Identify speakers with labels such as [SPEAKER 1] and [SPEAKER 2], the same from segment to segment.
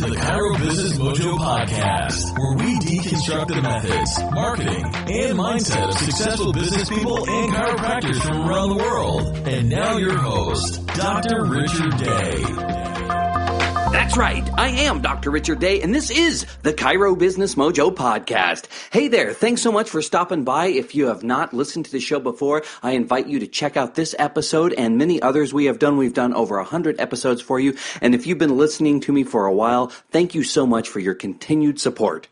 [SPEAKER 1] the Chiro Business Mojo Podcast, where we deconstruct the methods, marketing, and mindset of successful business people and chiropractors from around the world. And now your host, Dr. Richard Day.
[SPEAKER 2] That's right. I am Dr. Richard Day, and this is the Chiro Business Mojo Podcast. Hey there. Thanks so much for stopping by. If you have not listened to the show before, I invite you to check out this episode and many others we have done. We've done over 100 episodes for you. And if you've been listening to me for a while, thank you so much for your continued support.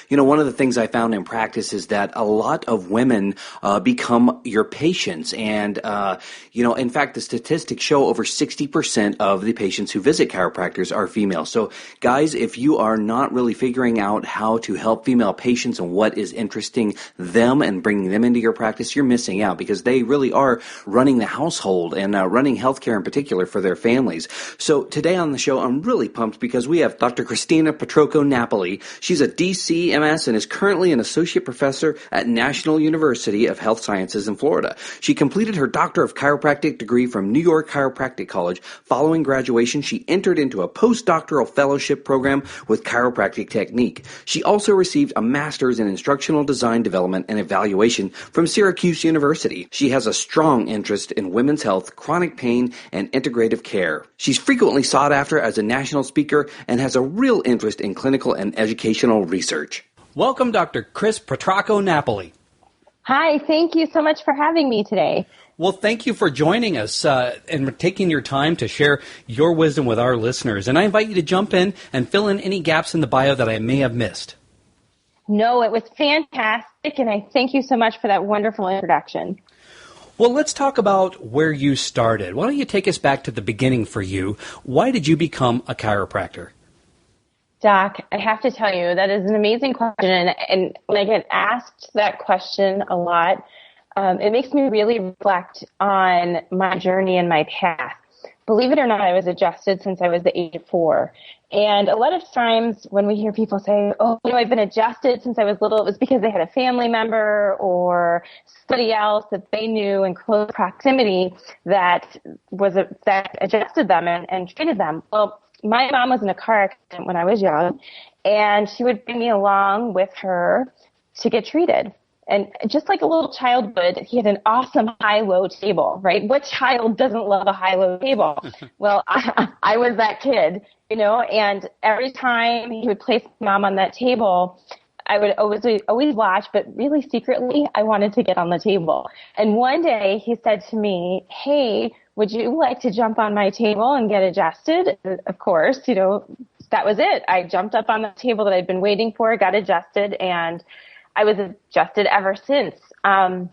[SPEAKER 2] You know, one of the things I found in practice is that a lot of women become your patients. And, in fact, the statistics show over 60% of the patients who visit chiropractors are female. So, guys, if you are not really figuring out how to help female patients and what is interesting them and bringing them into your practice, you're missing out because they really are running the household and running healthcare in particular for their families. So today on the show, I'm really pumped because we have Dr. Kristina Petrocco-Napuli. She's a DC MS and is currently an associate professor at National University of Health Sciences in Florida. She completed her Doctor of Chiropractic degree from New York Chiropractic College. Following graduation, she entered into a postdoctoral fellowship program with chiropractic technique. She also received a master's in instructional design development and evaluation from Syracuse University. She has a strong interest in women's health, chronic pain, and integrative care. She's frequently sought after as a national speaker and has a real interest in clinical and educational research.
[SPEAKER 3] Welcome, Dr. Kris Petrocco-Napuli.
[SPEAKER 4] Hi, thank you so much for having me today.
[SPEAKER 3] Well, thank you for joining us and taking your time to share your wisdom with our listeners. And I invite you to jump in and fill in any gaps in the bio that I may have missed.
[SPEAKER 4] No, it was fantastic, and I thank you so much for that wonderful introduction.
[SPEAKER 3] Well, let's talk about where you started. Why don't you take us back to the beginning for you? Why did you become a chiropractor?
[SPEAKER 4] Doc, I have to tell you, that is an amazing question, and when I get asked that question a lot, it makes me really reflect on my journey and my path. Believe it or not, I was adjusted since I was the age of 4. And a lot of times when we hear people say, I've been adjusted since I was little, it was because they had a family member or somebody else that they knew in close proximity that adjusted them and treated them. Well, my mom was in a car accident when I was young, and she would bring me along with her to get treated. And just like a little child would, he had an awesome high-low table, right? What child doesn't love a high-low table? Well, I was that kid, and every time he would place mom on that table, I would always watch, but really secretly, I wanted to get on the table. And one day he said to me, hey, would you like to jump on my table and get adjusted? Of course, that was it. I jumped up on the table that I'd been waiting for, got adjusted, and I was adjusted ever since. When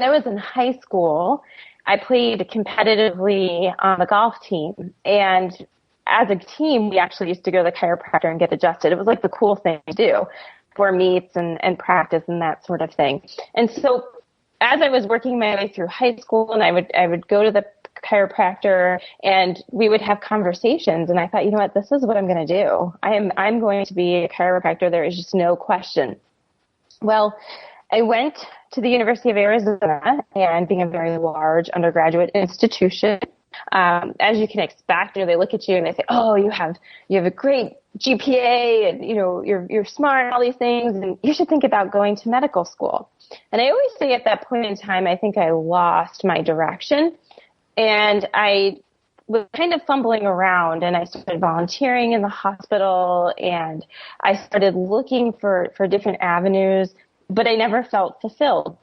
[SPEAKER 4] I was in high school, I played competitively on the golf team, and as a team, we actually used to go to the chiropractor and get adjusted. It was like the cool thing to do for meets and practice and that sort of thing. And so as I was working my way through high school, and I would go to the chiropractor and we would have conversations, and I thought, this is what I'm going to do. I'm going to be a chiropractor. There is just no question. Well, I went to the University of Arizona, and being a very large undergraduate institution, as you can expect, they look at you and they say, you have a great GPA, and you're smart and all these things, and you should think about going to medical school. And I always say at that point in time, I think I lost my direction, and I was kind of fumbling around, and I started volunteering in the hospital, and I started looking for different avenues, but I never felt fulfilled.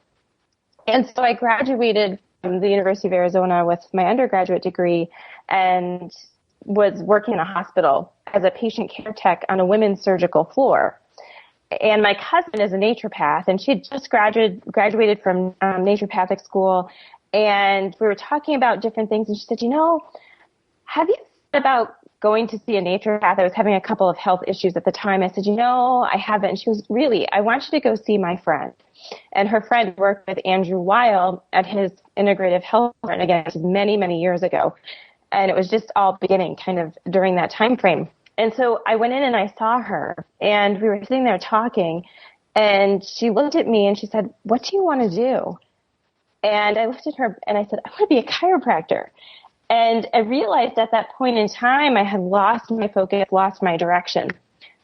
[SPEAKER 4] And so I graduated from the University of Arizona with my undergraduate degree and was working in a hospital as a patient care tech on a women's surgical floor. And my cousin is a naturopath, and she had just graduated from naturopathic school, and we were talking about different things, and she said, have you thought about going to see a naturopath? I was having a couple of health issues at the time. I said, I haven't. And she was, really, I want you to go see my friend. And her friend worked with Andrew Weil at his integrative health center. And again, this was many, many years ago. And it was just all beginning kind of during that time frame. And so I went in and I saw her, and we were sitting there talking, and she looked at me and she said, what do you want to do? And I looked at her and I said, I want to be a chiropractor. And I realized at that point in time, I had lost my focus, lost my direction.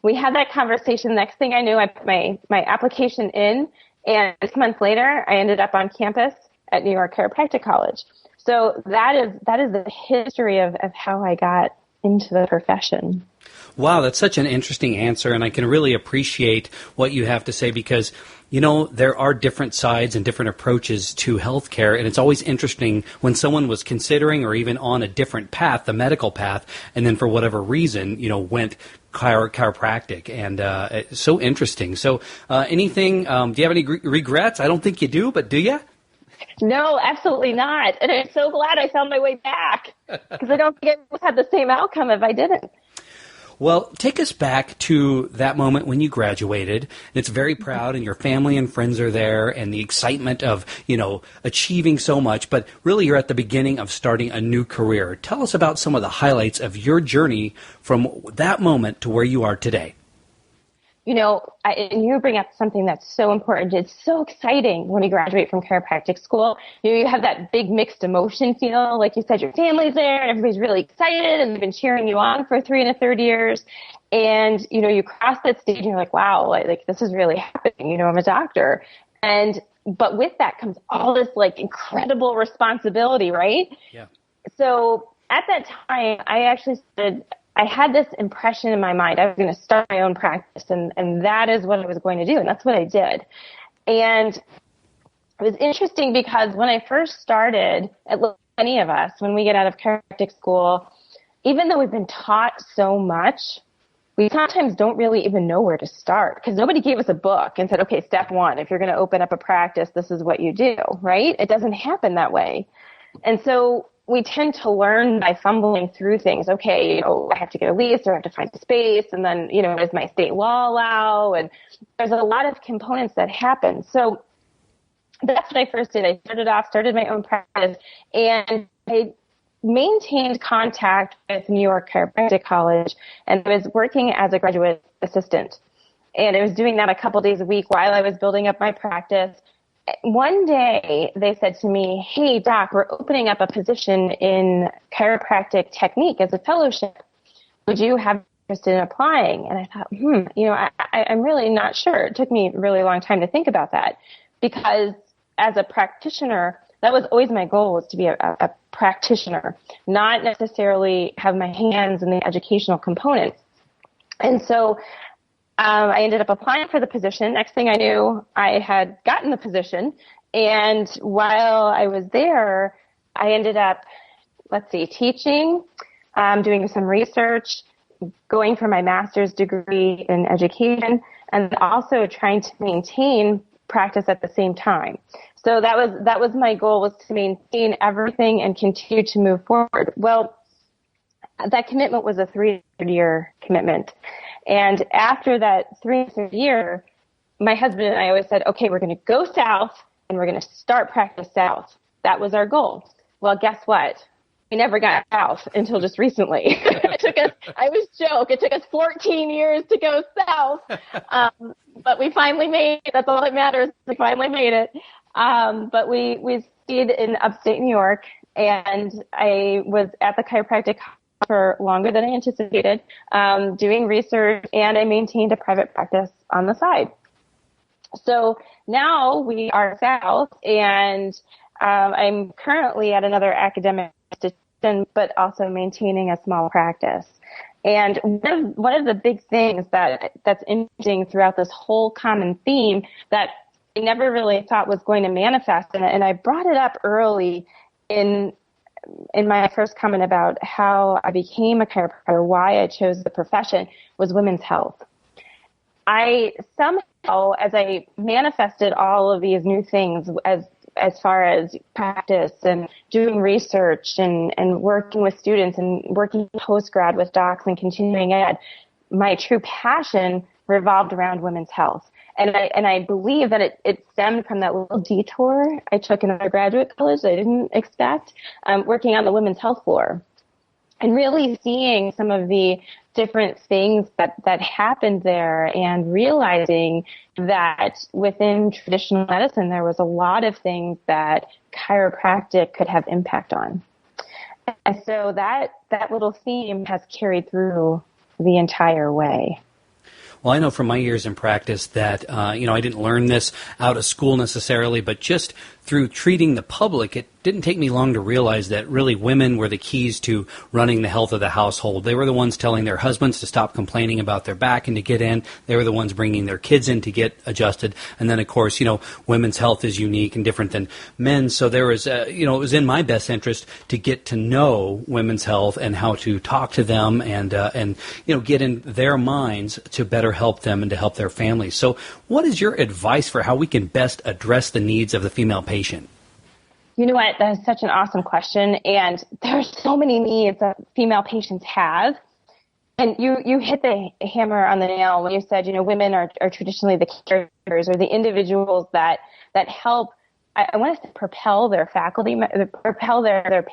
[SPEAKER 4] We had that conversation. Next thing I knew, I put my application in, and 6 months later, I ended up on campus at York Chiropractic College. So that is the history of how I got into the profession.
[SPEAKER 3] Wow, that's such an interesting answer, and I can really appreciate what you have to say because, you know, there are different sides and different approaches to healthcare, and it's always interesting when someone was considering or even on a different path, the medical path, and then for whatever reason, you know, went chiropractic, and it's so interesting. So anything, do you have any regrets? I don't think you do, but do you?
[SPEAKER 4] No, absolutely not. And I'm so glad I found my way back because I don't think I would have had the same outcome if I didn't.
[SPEAKER 3] Well, take us back to that moment when you graduated, and it's very proud, and your family and friends are there, and the excitement of, you know, achieving so much, but really you're at the beginning of starting a new career. Tell us about some of the highlights of your journey from that moment to where you are today.
[SPEAKER 4] You know, and you bring up something that's so important. It's so exciting when you graduate from chiropractic school. You know, you have that big mixed emotion feel. Like you said, your family's there and everybody's really excited and they've been cheering you on for 3 1/3 years. And, you know, you cross that stage and you're like, wow, like this is really happening. You know, I'm a doctor. But with that comes all this like incredible responsibility, right?
[SPEAKER 3] Yeah.
[SPEAKER 4] So at that time, I had this impression in my mind. I was going to start my own practice, and that is what I was going to do, and that's what I did. And it was interesting because when I first started, at many of us, when we get out of chiropractic school, even though we've been taught so much, we sometimes don't really even know where to start because nobody gave us a book and said, okay, step 1, if you're going to open up a practice, this is what you do, right? It doesn't happen that way. And so we tend to learn by fumbling through things. Okay, you know, I have to get a lease or I have to find a space. And then, you know, does my state law allow? And there's a lot of components that happen. So that's what I first did. I started my own practice, and I maintained contact with New York Chiropractic College, and I was working as a graduate assistant. And I was doing that a couple days a week while I was building up my practice. One day they said to me, hey, doc, we're opening up a position in chiropractic technique as a fellowship. Would you have interest in applying? And I thought, you know, I'm really not sure. It took me a really long time to think about that because as a practitioner, that was always my goal, was to be a practitioner, not necessarily have my hands in the educational components. And so I ended up applying for the position. Next thing I knew, I had gotten the position. And while I was there, I ended up, teaching, doing some research, going for my master's degree in education, and also trying to maintain practice at the same time. So that was my goal, was to maintain everything and continue to move forward. Well, that commitment was a 3-year commitment. And after that 3rd year, my husband and I always said, okay, we're going to go south and we're going to start practice south. That was our goal. Well, guess what? We never got south until just recently. It took us 14 years to go south. But we finally made it. That's all that matters. We finally made it. But we stayed in upstate New York, and I was at the chiropractic for longer than I anticipated, doing research, and I maintained a private practice on the side. So now we are south, and I'm currently at another academic institution, but also maintaining a small practice. And one of the big things that's interesting throughout this whole common theme that I never really thought was going to manifest, and I brought it up early in my first comment about how I became a chiropractor, why I chose the profession, was women's health. I somehow, as I manifested all of these new things as far as practice and doing research and working with students and working post-grad with docs and continuing ed, my true passion revolved around women's health. And I believe that it stemmed from that little detour I took in undergraduate college that I didn't expect, working on the women's health floor. And really seeing some of the different things that happened there, and realizing that within traditional medicine there was a lot of things that chiropractic could have impact on. And so that little theme has carried through the entire way.
[SPEAKER 3] Well, I know from my years in practice that, I didn't learn this out of school necessarily, but just through treating the public, it didn't take me long to realize that really women were the keys to running the health of the household. They were the ones telling their husbands to stop complaining about their back and to get in. They were the ones bringing their kids in to get adjusted. And then, of course, women's health is unique and different than men's. So there was, it was in my best interest to get to know women's health and how to talk to them and get in their minds to better help them and to help their families. So what is your advice for how we can best address the needs of the female patient?
[SPEAKER 4] You know what? That is such an awesome question. And there's so many needs that female patients have. And you hit the hammer on the nail when you said, women are traditionally the caregivers or the individuals that help, I want to say, propel their faculty, propel their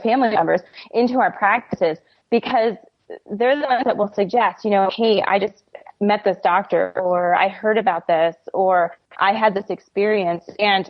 [SPEAKER 4] family members into our practices, because they're the ones that will suggest, hey, I just met this doctor, or I heard about this, or I had this experience. And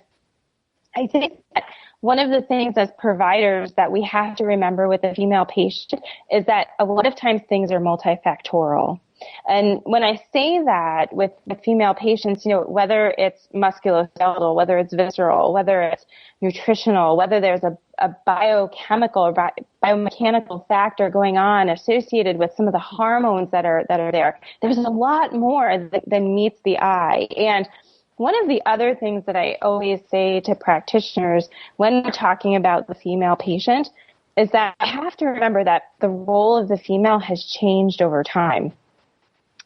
[SPEAKER 4] I think that one of the things as providers that we have to remember with a female patient is that a lot of times things are multifactorial. And when I say that with female patients, whether it's musculoskeletal, whether it's visceral, whether it's nutritional, whether there's a biochemical or biomechanical factor going on associated with some of the hormones that are there, there's a lot more than meets the eye. And one of the other things that I always say to practitioners when we're talking about the female patient is that I have to remember that the role of the female has changed over time.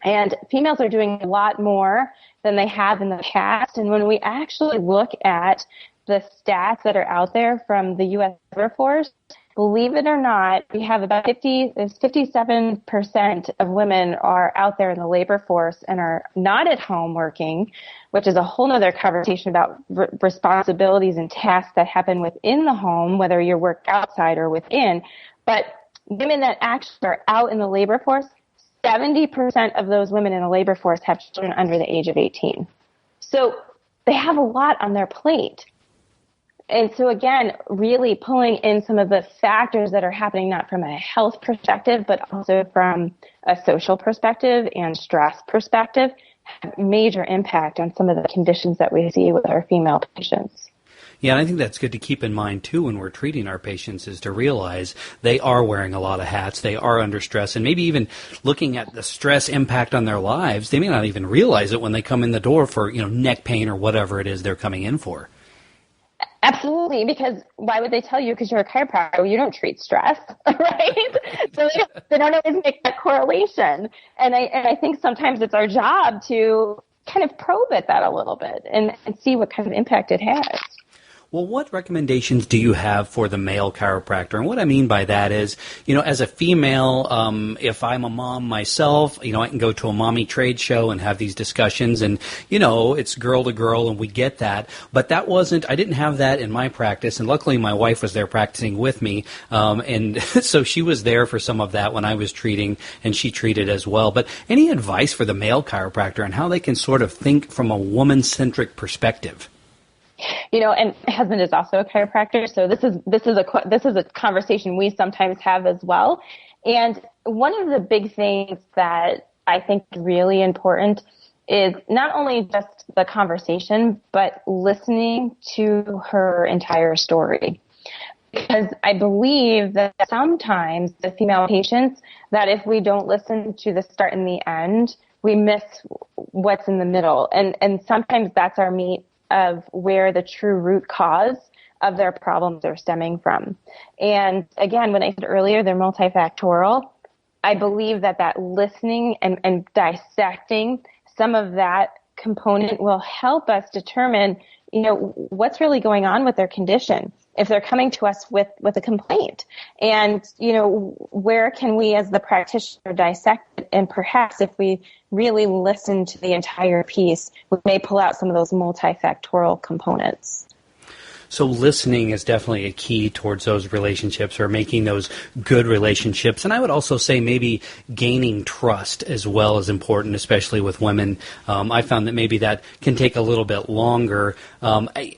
[SPEAKER 4] And females are doing a lot more than they have in the past. And when we actually look at the stats that are out there from the U.S. Labor Force, believe it or not, we have about 57% of women are out there in the labor force and are not at home working, which is a whole other conversation about responsibilities and tasks that happen within the home, whether you work outside or within. But women that actually are out in the labor force, 70% of those women in the labor force have children under the age of 18. So they have a lot on their plate. And so, again, really pulling in some of the factors that are happening, not from a health perspective, but also from a social perspective and stress perspective, have major impact on some of the conditions that we see with our female patients.
[SPEAKER 3] Yeah, and I think that's good to keep in mind, too, when we're treating our patients, is to realize they are wearing a lot of hats, they are under stress, and maybe even looking at the stress impact on their lives, they may not even realize it when they come in the door for, neck pain or whatever it is they're coming in for.
[SPEAKER 4] Absolutely, because why would they tell you? Because you're a chiropractor, you don't treat stress, right? So they don't always make that correlation. And I think sometimes it's our job to kind of probe at that a little bit and see what kind of impact it has.
[SPEAKER 3] Well, what recommendations do you have for the male chiropractor? And what I mean by that is, as a female, if I'm a mom myself, I can go to a mommy trade show and have these discussions and, it's girl to girl and we get that. But I didn't have that in my practice. And luckily my wife was there practicing with me. And so she was there for some of that when I was treating and she treated as well. But any advice for the male chiropractor on how they can sort of think from a woman-centric perspective?
[SPEAKER 4] And my husband is also a chiropractor, so this is a conversation we sometimes have as well. And one of the big things that I think is really important is not only just the conversation, but listening to her entire story. Because I believe that sometimes the female patients, that if we don't listen to the start and the end, we miss what's in the middle. And sometimes that's our meat of where the true root cause of their problems are stemming from. And again, when I said earlier, they're multifactorial. I believe that listening and dissecting some of that component will help us determine, what's really going on with their condition. If they're coming to us with a complaint, and, where can we as the practitioner dissect it? And perhaps if we really listen to the entire piece, we may pull out some of those multifactorial components.
[SPEAKER 3] So listening is definitely a key towards those relationships, or making those good relationships. And I would also say maybe gaining trust as well is important, especially with women. I found that maybe that can take a little bit longer.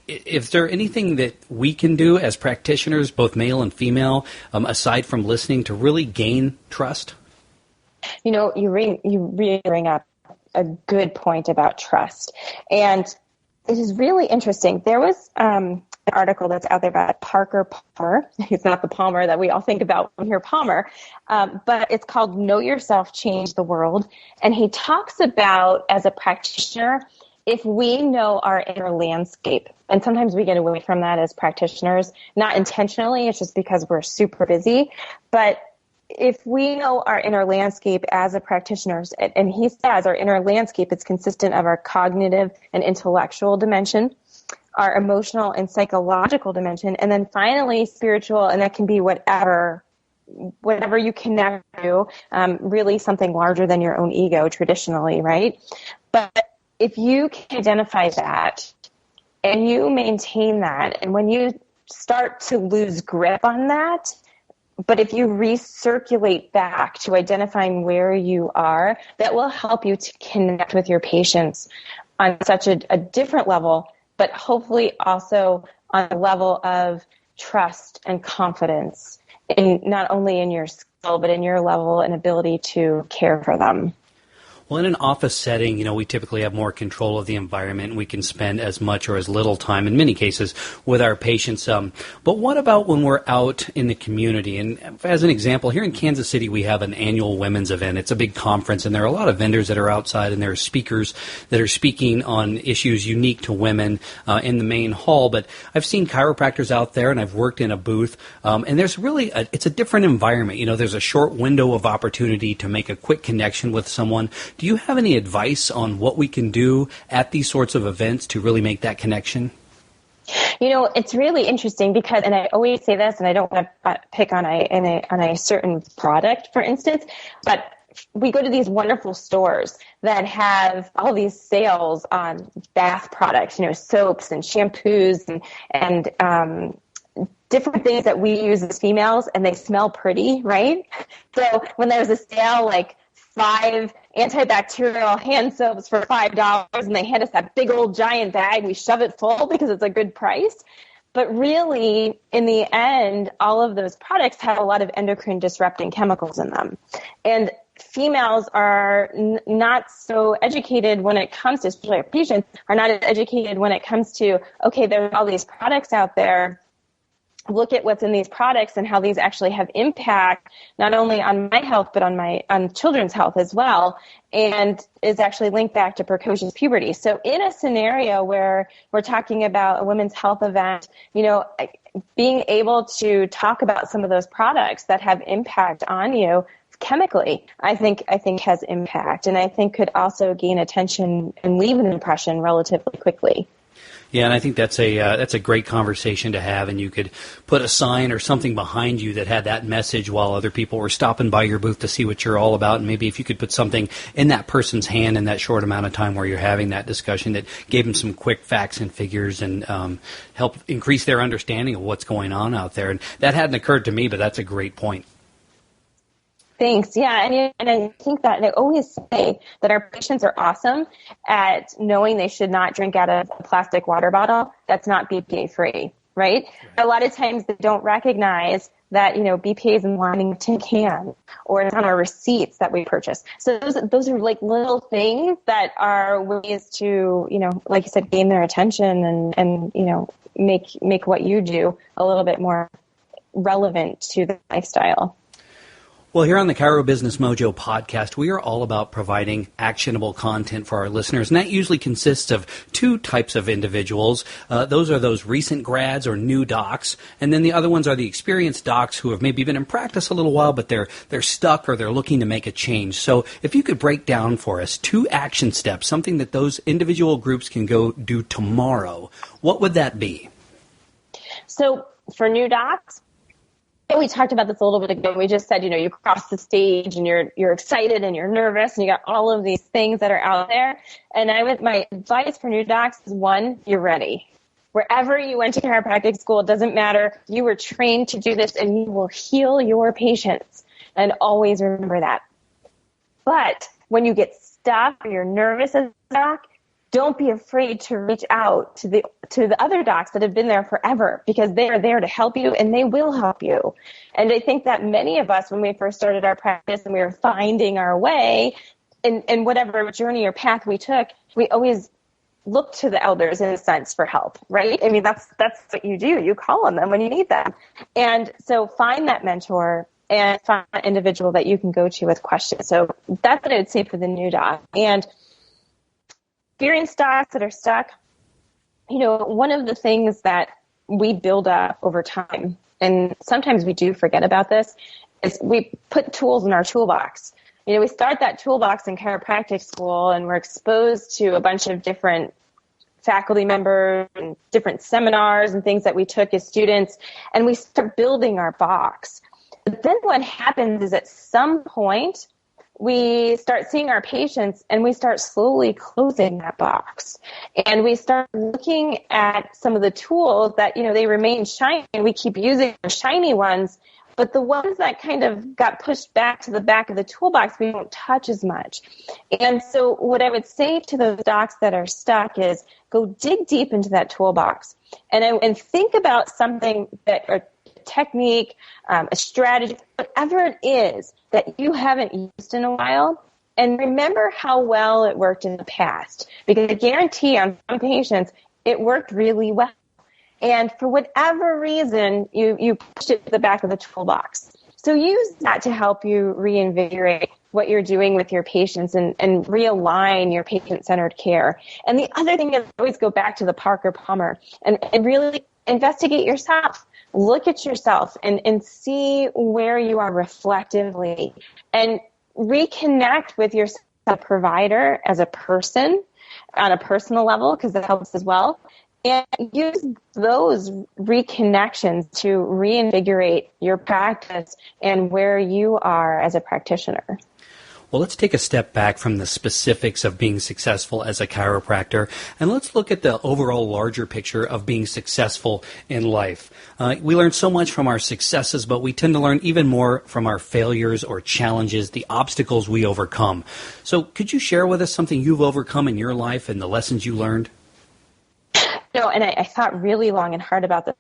[SPEAKER 3] Is there anything that we can do as practitioners, both male and female, aside from listening, to really gain trust?
[SPEAKER 4] You really bring up a good point about trust. And it is really interesting. There was an article that's out there about Parker Palmer. He's not the Palmer that we all think about when we hear Palmer, but it's called Know Yourself, Change the World. And he talks about, as a practitioner, if we know our inner landscape, and sometimes we get away from that as practitioners, not intentionally, it's just because we're super busy, but if we know our inner landscape as a practitioner, and he says our inner landscape is consistent of our cognitive and intellectual dimension, our emotional and psychological dimension, and then finally spiritual, and that can be whatever you connect to, really something larger than your own ego traditionally, right? But if you can identify that and you maintain that, and when you start to lose grip on that, but if you recirculate back to identifying where you are, that will help you to connect with your patients on such a different level, but hopefully also on a level of trust and confidence, in not only in your skill, but in your level and ability to care for them.
[SPEAKER 3] Well, in an office setting, we typically have more control of the environment. We can spend as much or as little time, in many cases, with our patients. But what about when we're out in the community? And as an example, here in Kansas City, we have an annual women's event. It's a big conference, and there are a lot of vendors that are outside, and there are speakers that are speaking on issues unique to women in the main hall. But I've seen chiropractors out there, and I've worked in a booth, and there's really it's a different environment. There's a short window of opportunity to make a quick connection with someone. Do you have any advice on what we can do at these sorts of events to really make that connection?
[SPEAKER 4] It's really interesting because, and I always say this, and I don't want to pick on a certain product, for instance, but we go to these wonderful stores that have all these sales on bath products, soaps and shampoos and different things that we use as females, and they smell pretty, right? So when there's a sale, like 5 antibacterial hand soaps for $5, and they hand us that big old giant bag. We shove it full because it's a good price. But really, in the end, all of those products have a lot of endocrine disrupting chemicals in them. And females are not so educated when it comes to, especially our patients, are not as educated when it comes to, okay, there are all these products out there. Look at what's in these products and how these actually have impact not only on my health but on children's health as well, and is actually linked back to precocious puberty. So in a scenario where we're talking about a women's health event, being able to talk about some of those products that have impact on you chemically, I think has impact, and I think could also gain attention and leave an impression relatively quickly.
[SPEAKER 3] Yeah, and I think that's a great conversation to have, and you could put a sign or something behind you that had that message while other people were stopping by your booth to see what you're all about, and maybe if you could put something in that person's hand in that short amount of time where you're having that discussion that gave them some quick facts and figures and help increase their understanding of what's going on out there. And that hadn't occurred to me, but that's a great point.
[SPEAKER 4] Thanks. Yeah, and I think that, and I always say that our patients are awesome at knowing they should not drink out of a plastic water bottle that's not BPA free, right? A lot of times they don't recognize that, BPA is in lining a tin can, or it's on our receipts that we purchase. So those are like little things that are ways to, like you said, gain their attention and make what you do a little bit more relevant to the lifestyle.
[SPEAKER 3] Well, here on the Chiro Business Mojo podcast, we are all about providing actionable content for our listeners, and that usually consists of 2 types of individuals. Those are those recent grads or new docs, and then the other ones are the experienced docs who have maybe been in practice a little while, but they're stuck or they're looking to make a change. So if you could break down for us 2 action steps, something that those individual groups can go do tomorrow, what would that be?
[SPEAKER 4] So for new docs, we talked about this a little bit ago. We just said, you cross the stage and you're excited and you're nervous and you got all of these things that are out there. And my advice for new docs is 1, you're ready. Wherever you went to chiropractic school, it doesn't matter. You were trained to do this, and you will heal your patients. And always remember that. But when you get stuck or you're nervous as a doc, don't be afraid to reach out to the other docs that have been there forever, because they are there to help you and they will help you. And I think that many of us, when we first started our practice and we were finding our way in whatever journey or path we took, we always look to the elders in a sense for help, right? I mean, that's what you do. You call on them when you need them. And so find that mentor and find an individual that you can go to with questions. So that's what I would say for the new doc. And experienced docs that are stuck, one of the things that we build up over time, and sometimes we do forget about this, is we put tools in our toolbox. We start that toolbox in chiropractic school, and we're exposed to a bunch of different faculty members and different seminars and things that we took as students, and we start building our box. But then what happens is at some point, we start seeing our patients and we start slowly closing that box. And we start looking at some of the tools that, they remain shiny, and we keep using the shiny ones, but the ones that kind of got pushed back to the back of the toolbox, we don't touch as much. And so what I would say to those docs that are stuck is go dig deep into that toolbox and think about something that, or technique, a strategy, whatever it is that you haven't used in a while, and remember how well it worked in the past. Because I guarantee on some patients, it worked really well. And for whatever reason, you pushed it to the back of the toolbox. So use that to help you reinvigorate what you're doing with your patients and realign your patient-centered care. And the other thing is always go back to the Parker Palmer and really investigate yourself. Look at yourself and see where you are reflectively, and reconnect with yourself as a provider, as a person, on a personal level, because that helps as well. And use those reconnections to reinvigorate your practice and where you are as a practitioner.
[SPEAKER 3] Well, let's take a step back from the specifics of being successful as a chiropractor, and let's look at the overall larger picture of being successful in life. We learn so much from our successes, but we tend to learn even more from our failures or challenges, the obstacles we overcome. So could you share with us something you've overcome in your life and the lessons you learned?
[SPEAKER 4] And I thought really long and hard about this,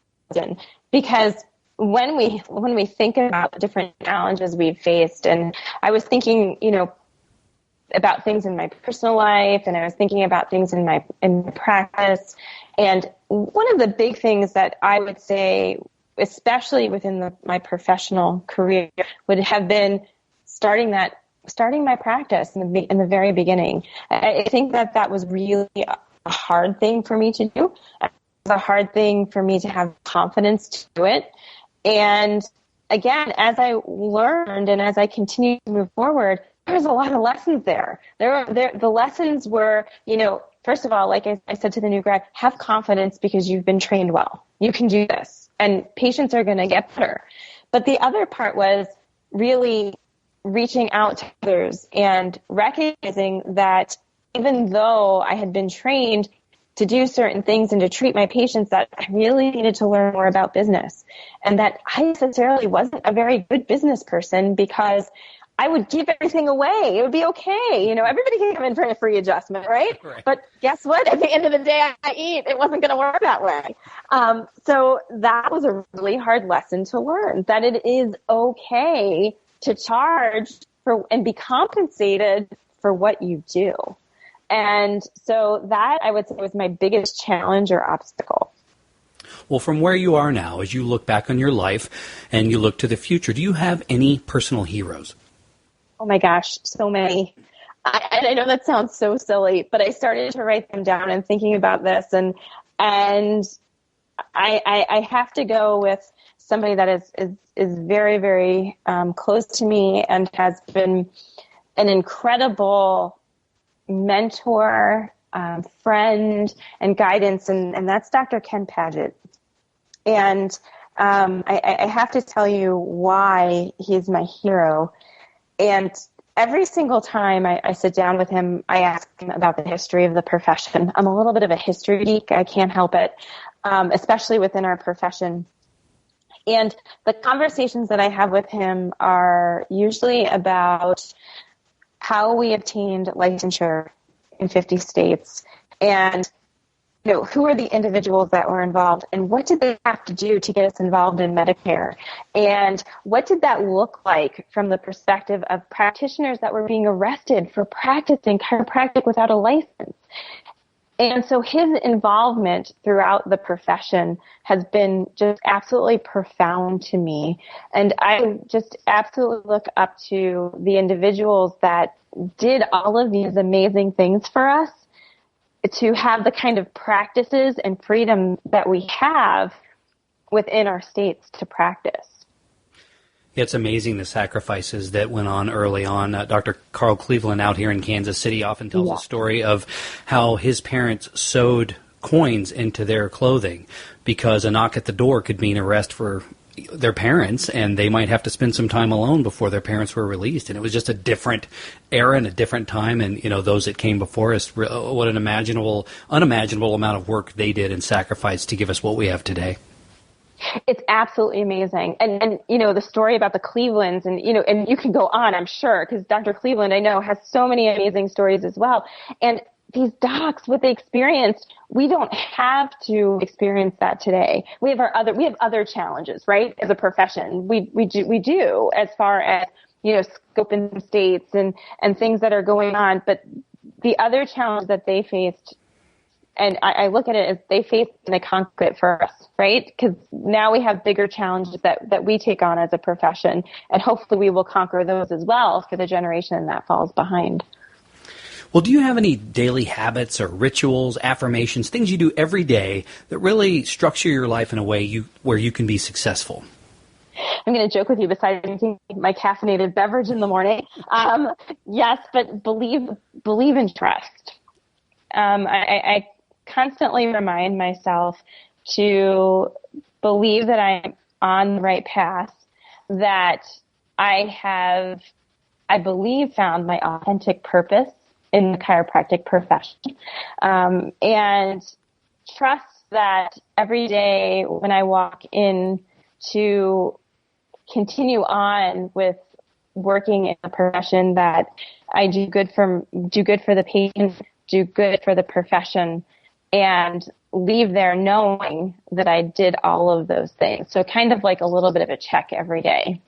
[SPEAKER 4] because when we think about the different challenges we've faced, and I was thinking, about things in my personal life, and I was thinking about things in my practice, and one of the big things that I would say, especially within my professional career, would have been starting my practice in the very beginning. I think that was really a hard thing for me to do. It was a hard thing for me to have confidence to do it. And again, as I learned and as I continued to move forward, there was a lot of lessons there. The lessons were, first of all, like I said to the new grad, have confidence because you've been trained well. You can do this, and patients are going to get better. But the other part was really reaching out to others and recognizing that even though I had been trained to do certain things and to treat my patients, that I really needed to learn more about business, and that I necessarily wasn't a very good business person because I would give everything away. It would be okay. Everybody can come in for a free adjustment, right? But guess what? At the end of the day, I eat. It wasn't going to work that way. So that was a really hard lesson to learn, that it is okay to charge for and be compensated for what you do. And so that, I would say, was my biggest challenge or obstacle.
[SPEAKER 3] Well, from where you are now, as you look back on your life and you look to the future, do you have any personal heroes?
[SPEAKER 4] Oh my gosh, so many. I know that sounds so silly, but I started to write them down and thinking about this, and I have to go with somebody that is very, very close to me and has been an incredible mentor, friend, and guidance, and that's Dr. Ken Padgett. And I have to tell you why he's my hero. And every single time I sit down with him, I ask him about the history of the profession. I'm a little bit of a history geek. I can't help it. especially within our profession. And the conversations that I have with him are usually about how we obtained licensure in 50 states and who are the individuals that were involved and what did they have to do to get us involved in Medicare? And what did that look like from the perspective of practitioners that were being arrested for practicing chiropractic without a license? And so his involvement throughout the profession has been just absolutely profound to me. And I just absolutely look up to the individuals that did all of these amazing things for us to have the kind of practices and freedom that we have within our states to practice.
[SPEAKER 3] It's amazing the sacrifices that went on early on. Dr. Carl Cleveland out here in Kansas City often tells a story of how his parents sewed coins into their clothing because a knock at the door could mean arrest for their parents, and they might have to spend some time alone before their parents were released. And it was just a different era and a different time. And, those that came before us, what an unimaginable amount of work they did and sacrificed to give us what we have today.
[SPEAKER 4] It's absolutely amazing. And the story about the Clevelands and you can go on, I'm sure, because Dr. Cleveland, I know, has so many amazing stories as well. And these docs, what they experienced, we don't have to experience that today. We have other challenges, right? As a profession, we do as far as, scoping states and things that are going on. But the other challenge that they faced, and I look at it as they faced and they conquered it for us, right? Because now we have bigger challenges that we take on as a profession, and hopefully we will conquer those as well for the generation that falls behind.
[SPEAKER 3] Well, do you have any daily habits or rituals, affirmations, things you do every day that really structure your life in a way where you can be successful?
[SPEAKER 4] I'm going to joke with you besides drinking my caffeinated beverage in the morning. Yes, but believe and trust. I constantly remind myself to believe that I'm on the right path, that I believe, found my authentic purpose in the chiropractic profession, and trust that every day when I walk in to continue on with working in a profession, that I do good for the patient, do good for the profession, and leave there knowing that I did all of those things. So kind of like a little bit of a check every day.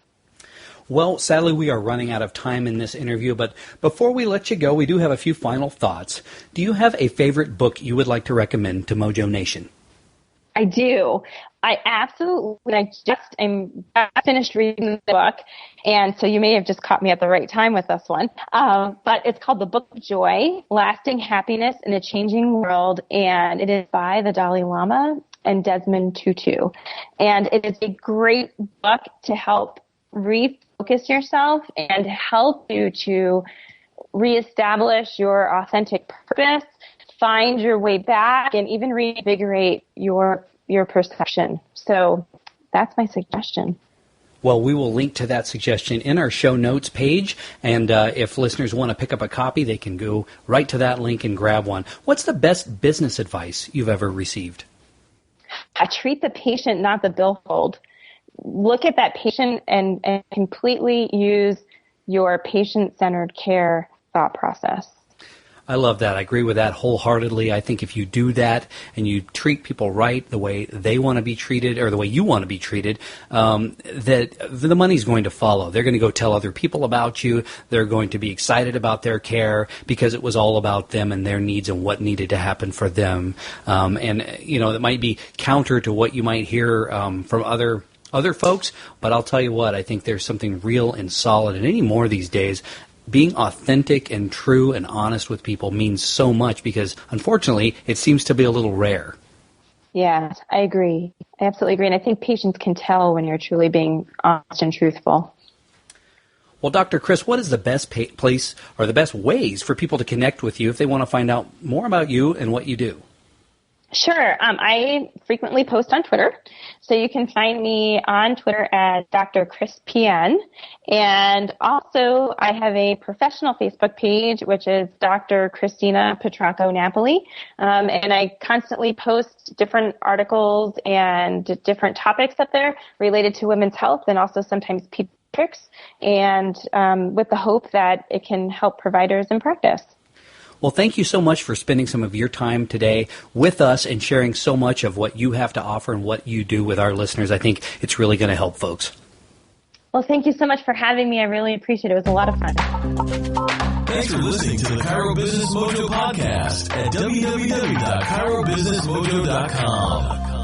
[SPEAKER 3] Well, sadly, we are running out of time in this interview, but before we let you go, we do have a few final thoughts. Do you have a favorite book you would like to recommend to Mojo Nation?
[SPEAKER 4] I do. I just finished reading the book, and so you may have just caught me at the right time with this one. But it's called The Book of Joy, Lasting Happiness in a Changing World, and it is by the Dalai Lama and Desmond Tutu. And it is a great book to help refocus yourself and help you to reestablish your authentic purpose, find your way back, and even reinvigorate your perception. So that's my suggestion.
[SPEAKER 3] Well, we will link to that suggestion in our show notes page, and if listeners want to pick up a copy, they can go right to that link and grab one. What's the best business advice you've ever received?
[SPEAKER 4] Treat the patient, not the billfold. Look at that patient and completely use your patient-centered care thought process.
[SPEAKER 3] I love that. I agree with that wholeheartedly. I think if you do that and you treat people right the way they want to be treated or the way you want to be treated, that the money's going to follow. They're going to go tell other people about you. They're going to be excited about their care because it was all about them and their needs and what needed to happen for them. And it might be counter to what you might hear from other folks, but I'll tell you what, I think there's something real and solid, and any more these days, being authentic and true and honest with people means so much because, unfortunately, it seems to be a little rare.
[SPEAKER 4] Yeah, I agree. I absolutely agree. And I think patients can tell when you're truly being honest and truthful.
[SPEAKER 3] Well, Dr. Kris, what is the best place or the best ways for people to connect with you if they want to find out more about you and what you do?
[SPEAKER 4] Sure. I frequently post on Twitter. So you can find me on Twitter at Dr. Kris PN. And also I have a professional Facebook page, which is Dr. Kristina Petrocco-Napuli. And I constantly post different articles and different topics up there related to women's health and also sometimes pediatrics, and with the hope that it can help providers in practice.
[SPEAKER 3] Well, thank you so much for spending some of your time today with us and sharing so much of what you have to offer and what you do with our listeners. I think it's really going to help folks.
[SPEAKER 4] Well, thank you so much for having me. I really appreciate it. It was a lot of fun.
[SPEAKER 1] Thanks for listening to the Chiro Business Mojo podcast at www.chirobusinessmojo.com.